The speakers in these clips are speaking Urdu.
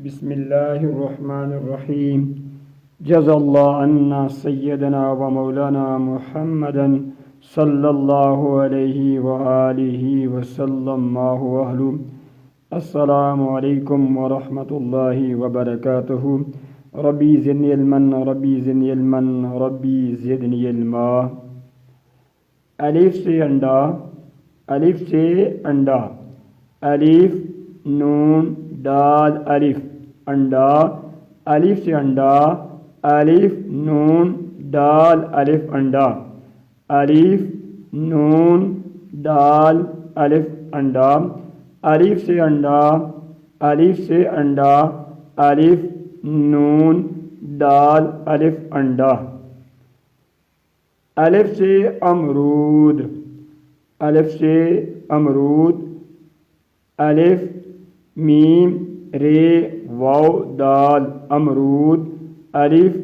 بسم الله الرحمن الرحيم. جزا الله عنا سيدنا ومولانا محمدا صلى الله عليه وآله وسلم ما هو أهله. السلام عليكم ورحمة الله وبركاته. ربي زدني علما، ربي زدني علما، ربي زدني علما. الف سے انڈا، الف سے انڈا، الف نون دال الف انڈا، الف سے انڈا، الف نون دال الف انڈا، الف نون دال الف انڈا، الف سے انڈا، الف سے انڈا، الف نون دال الف انڈا. الف سے امرود، الف سے امرود، الف میم رے واو دال امرود، الف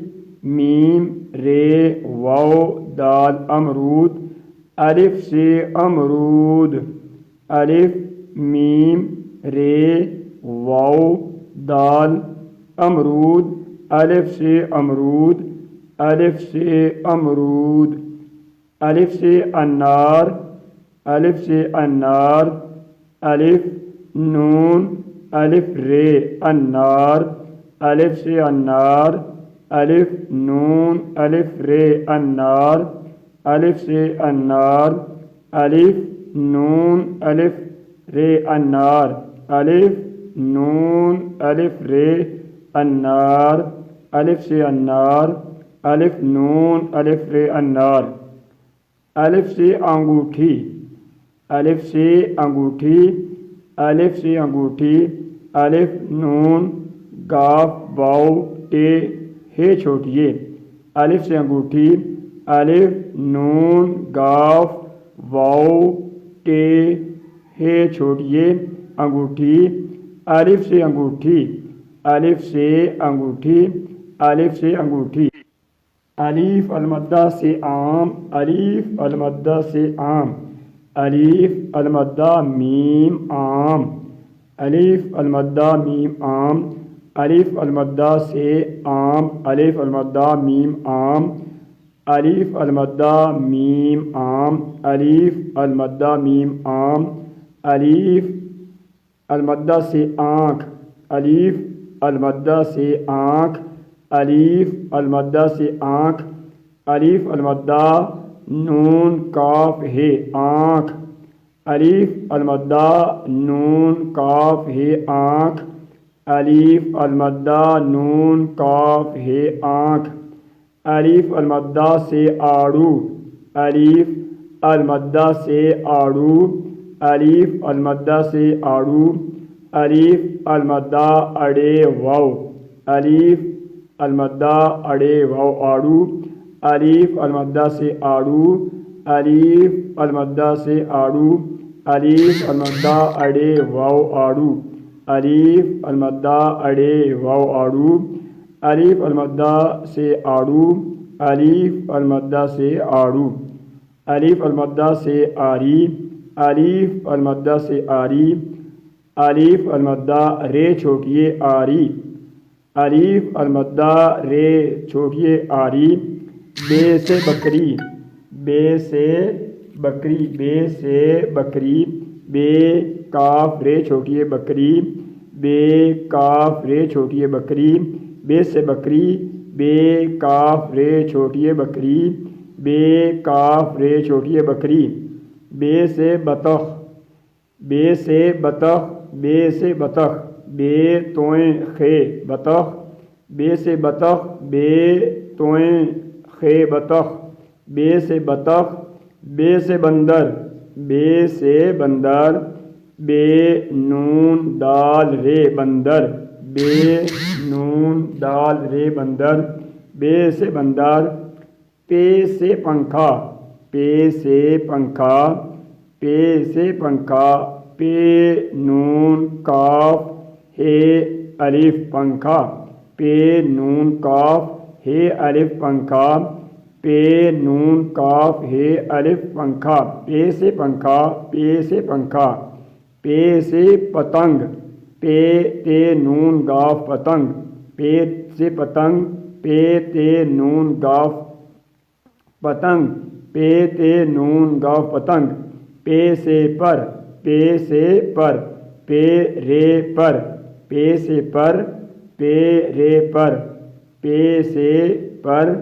میم رے واو دال امرود. الف سے امرود، الف میم رے واو دال امرود، الف سے امرود، الف سے امرود. الف سے انار، الف سے انار، الف نون الف رے انار، الف سے انار، الف نون الف رے انار، الف سے انار، الف نون الف رے انار، الف نون الف رے انار، الف سے انار، الف نون الف رے انار. الف سے انگوٹھی، الف سے انگوٹھی، الف سے انگوٹھی، الف نون گاف واو ٹے ہے چھوٹیے، الف سے انگوٹھی، الف نون گاف واو ٹے ہے چھوٹیے انگوٹھی. الف سے انگوٹھی، الف سے انگوٹھی، الف سے انگوٹھی. الف المدہ سے عام، الف المدہ سے عام، الف المدہ میم عام، الف المدہ میم عام، الف المدہ سے عام، الف المدہ میم عام، الف المدہ میم عام، الف المدہ میم عام. الف المدہ سے آنکھ، الف المدہ سے آنکھ، الف المدہ سے آنکھ، الف المدہ نون کاف ہے آنکھ، الف المدہ نون کاف ہے آنکھ، الف المدہ نون کاف ہے آنکھ. الف المدہ سے آڑو، الف المدہ سے آڑو، الف المدہ سے آڑو، الف المدہ اڑے واو، الف المدہ اڑے واو آڑو، الف المدہ سے آڑو، الف المدہ سے آڑو، الف المدہ اڑے واو آڑو، الف المدہ اڑے واو آڑو، الف المدہ سے آڑو، الف المدہ سے آڑو. الف المدہ سے آری، الف المدہ سے آری، الف المدہ رے چھوٹیے آری، الف المدہ رے چھوٹیے آری. بے سے بکری، بے سے بکری، بے سے بکری، بے کاف رے چھوٹیے بکری، بے کاف رے چھوٹیے بکری، بے سے بکری، بے کاف رے چھوٹیے بکری، بے کاف رے چھوٹیے بکری. بے سے بطخ، بے سے بطخ، بے سے بطخ، بے توئیں خے بطخ، بے سے بطخ، بے توئیں خے بطخ، بے سے بطخ. بے سے بندر، بے سے بندر، بے نون دال رے بندر، بے نون دال رے بندر، بے سے بندر. پے سے پنکھا، پے سے پنکھا، پے سے پنکھا، پے نون کاف ہے الف پنکھا، پے نون کاف ہے الف پنکھا، پے نون کاف ہے الف پنکھا. پے سے پنکھا، پے سے پنکھا، پے سے پتنگ، پے تے نون گاف پتنگ، پے سے پتنگ، پے تے نون گاف پتنگ، پے تے نون گاف پتنگ، پے سے پر، پے سے پر، پے رے پر، پے سے پر، پے رے پر، پے سے پر،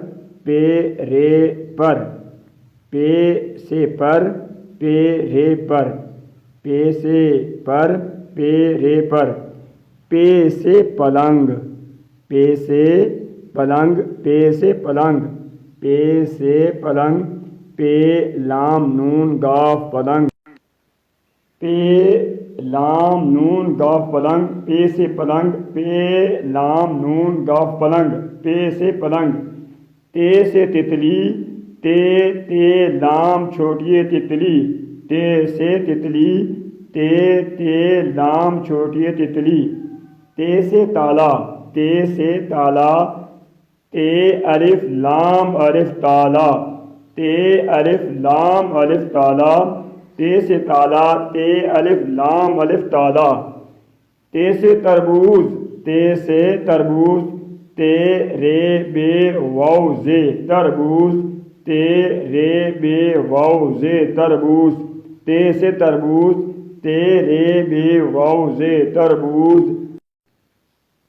پے رے پر، پے سے پر، پے رے پر، پے سے پر، پے رے پر، پے سے پلنگ، پے سے پلنگ، پے سے پلنگ، پے سے پلنگ، پے لام نون گاف پلنگ، پے لام نون گاف پلنگ، پے سے پلنگ، پے لام نون گاف پلنگ، پے سے پلنگ، تے سے تتلی، تے تے لام چھوٹی تتلی، تے سے تتلی، تے تے لام چھوٹی تتلی، تے سے تالا، تے سے تالا، تے الف لام الف تالا، تے الف لام الف تالا، تے سے تالا، تے الف لام الف تالا، تے سے تربوز، تے سے تربوز، تے رے بے واو زے تربوز، تے رے بے واو زے تربوز، تے سے تربوز، تے رے بے واو زے تربوز،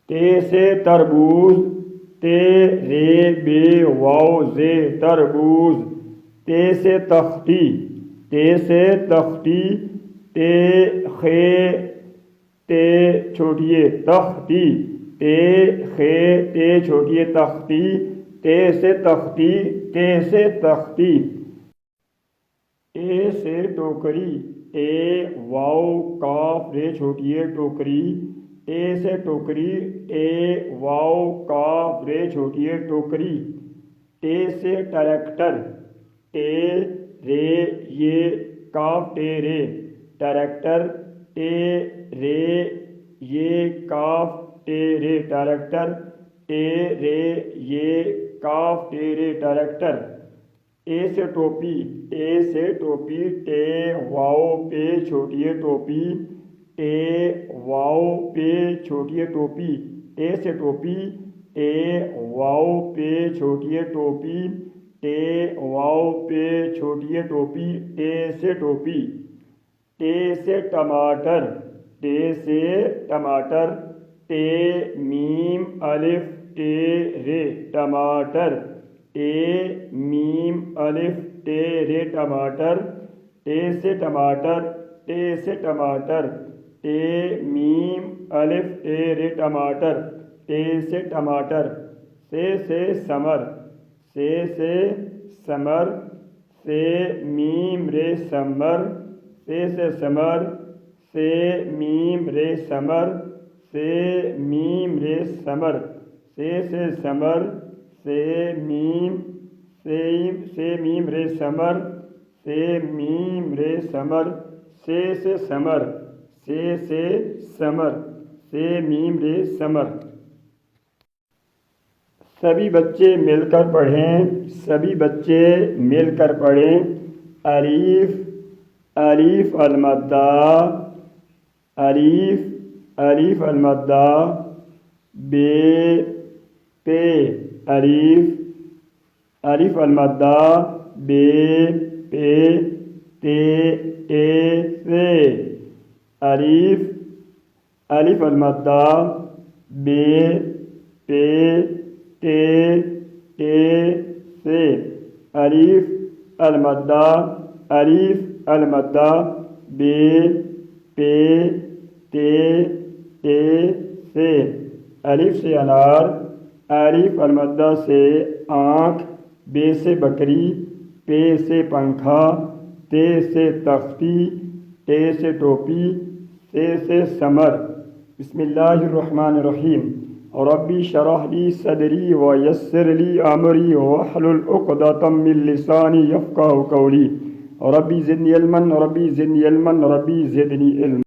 تے سے تربوز، تے رے بے واو زے تربوز، تے سے تختی، تے سے تختی، تے خے تے چھوٹیے تختی، تے خے تے چھوٹیے تختی، تے سے تختی، تے سے تختی، ٹے سے ٹوکری، ٹے واو کاف رے چھوٹیے ٹوکری، ٹے سے ٹوکری، ٹے واو کاف رے چھوٹیے ٹوکری، ٹے سے ٹریکٹر، ٹے رے یہ کاف ٹے رے ٹریکٹر، ٹے رے یہ کاف ٹے رے ٹریکٹر، ٹے رے یہ کاف ٹے رے ٹریکٹر، ٹے سے ٹوپی، ٹے سے ٹوپی، ٹے واو پے چھوٹی ٹوپی، ٹے واو پے چھوٹی ٹوپی، ٹے سے ٹوپی، ٹے واو پے چھوٹی ٹوپی، ٹے واو پے چھوٹی ٹوپی، ٹے سے ٹوپی، ٹے سے ٹماٹر، ٹے سے ٹماٹر، ٹے میم الف ٹے رے ٹماٹر، ٹے میم الف ٹے رے ٹماٹر، ٹے سے ٹماٹر، ٹے سے ٹماٹر، ٹے میم الف ٹے رے ٹماٹر، ٹے سے ٹماٹر، سے ثمر، سے ثمر، سے میم رے ثمر، سے ثمر، سے میم رے ثمر، سے میم رے ثمر، سے ثمر، سے میم رے ثمر، سے میم رے ثمر، سے ثمر، سے ثمر، سے میم رے ثمر۔ سبھی بچے مل کر پڑھیں، سبھی بچے مل کر پڑھیں۔ الف، الف المدہ، الف، الف المدہ، بے پے، الف، الف المدہ، بے پے، تے ٹے سے، الف، الف المدہ، بے پے، تے ٹے سے، الف المدہ، الف المدہ، بے پے، تے ٹے سے، الف سے انار، الف المدہ سے آنکھ، بے سے بکری، پے سے پنکھا، تے سے تختی، ٹے سے ٹوپی، سے ثمر۔ بسم اللہ الرحمن الرحیم۔ ربی اشرح لی صدری ویسر لی امری واحلل عقدۃ من لسانی یفقہوا قولی۔ ربی زدنی علما، ربی زدنی علما، ربی زدنی علما۔